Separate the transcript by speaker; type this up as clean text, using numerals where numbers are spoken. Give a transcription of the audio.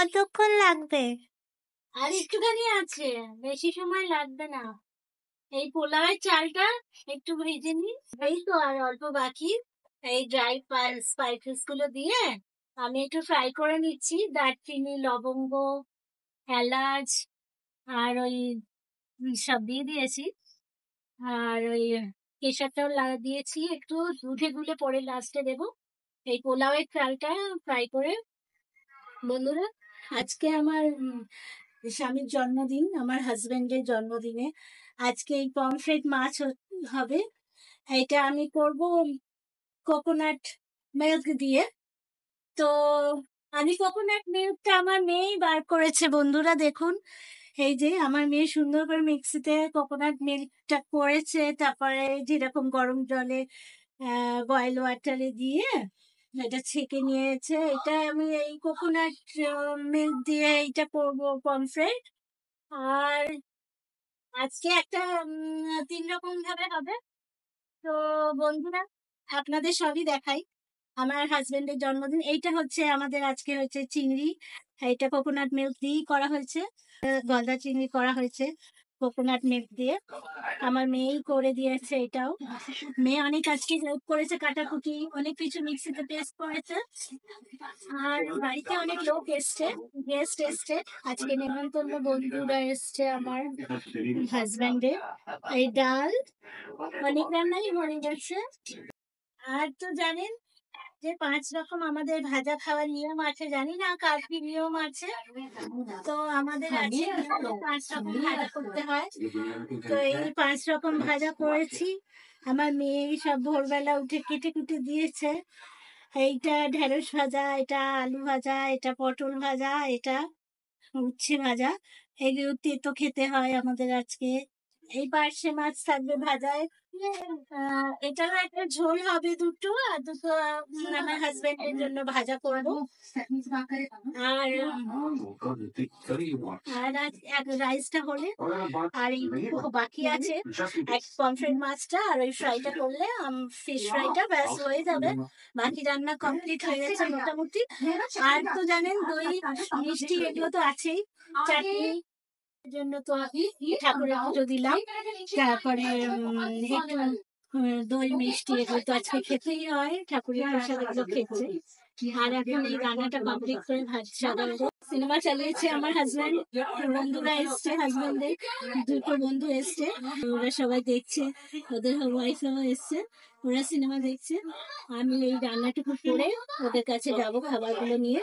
Speaker 1: কতক্ষণ লাগবে?
Speaker 2: আর একটুখানি আছে, বেশি সময় লাগবে না। এই পোলাওয়ের চালটা একটু ভেজে নি, এই তো আর অল্প বাকি। এই ড্রাই স্পাইসেস গুলো দিয়ে আমি একটু ফ্রাই করে নিচ্ছি। দারচিনি, লবঙ্গ, এলাচ আর ওই সব দিয়ে দিয়েছি। আর ওই কেশরটাও দিয়েছি একটু, দুধে গুলে পরে লাস্টে দেবো। এই পোলাওয়ের চালটা ফ্রাই করে। বন্ধুরা, আজকে আমার স্বামীর জন্মদিন, আমার হাজবেন্ডের জন্মদিনে আজকে এই পমফ্রেট মাছ হবে। এটা আমি করব কোকোনাট মিল্ক দিয়ে। তো আমি কোকোনাট মিল্কটা আমার মেয়েই বার করেছে। বন্ধুরা দেখুন, এই যে আমার মেয়ে সুন্দর করে মিক্সিতে কোকোনাট মিল্কটা করেছে, তারপরে যেরকম গরম জলে বয়েল ওয়াটারে দিয়ে এটা ছেঁকে নিয়েছে। এটা আমি এই কোকোনাট মিল্ক দিয়ে এইটা করবো পমফ্রেট। আর আজকে একটা 3 রকম ভাবে হবে। তো বন্ধুরা, আপনাদের সবই দেখাই। আমার হাজবেন্ডের জন্মদিন, এইটা হচ্ছে আমাদের আজকে হচ্ছে চিংড়ি। এটা কোকোনাট মিল্ক দিয়েই করা হয়েছে, গলদা চিংড়ি করা হয়েছে কোকোনাট মিল্ক দিয়ে। আমার মেয়েই করে দিয়েছে এটাও। মেয়ে অনেক আজকে হেল্প করেছে, কাটাকুটি অনেক কিছু মিক্সিতে পেস্ট করেছে। আর বাড়িতে অনেক লোক এসছে, গেস্ট এসছে আজকে, নেমন্তন্ন বন্ধুরা এসছে আমার হাজবেন্ডের। এই ডাল অনেক রান্নাই হয়ে গেছে। আর তো জানেন যে 5 রকম আমাদের ভাজা খাওয়ার নিয়ম আছে, জানি না কার কি নিয়ম আছে। তো আমাদের আছে 5 রকম ভাজা করতে হয়। তো এই 5 রকম ভাজা করেছি। আমার মেয়ে সব ভোরবেলা উঠে কেটে কুটে দিয়েছে। এইটা ঢেঁড়স ভাজা, এটা আলু ভাজা, এটা পটল ভাজা, এটা উচ্ছে ভাজা। এগুলো তেতো খেতে হয় আমাদের আজকে। এই পার্শে মাছ থাকবে ভাজায়। এটারও একটা ঝোল হবে দুটো, আর দুটো আমার হাজবেন্ডের জন্য ভাজা করবো। আর এক রাইসটা হলে, আর এই বাকি আছে এক পমফ্রেট মাছটা, আর ওই ফ্রাইটা করলে, ফিশ ফ্রাইটা ব্যাস হয়ে যাবে। বাকি রান্না কমপ্লিট হয়ে গেছে মোটামুটি। আর তো জানেন দই মিষ্টি এগুলো তো আছেই। চাটনি জন্য তো আমি ঠাকুরের পুজো দিলাম, তারপরে একটু দই মিষ্টি এগুলো তো আজকে খেতেই হয়, ঠাকুরের প্রসাদ এগুলো খেতে। আর এখন এই রান্নাটা কমপ্লিট করে ভাত সাজাবো। সিনেমা চালিয়েছে আমার হাজব্যান্ড, বন্ধুরা এসছে, হাজব্যান্ডের দুটো বন্ধু এসছে, ওরা সবাই দেখছে, ওদের ওয়াইফও এসছে, ওরা সিনেমা দেখছে। আমি এই রান্নাটুকু করে ওদের কাছে যাবো খাবারগুলো নিয়ে।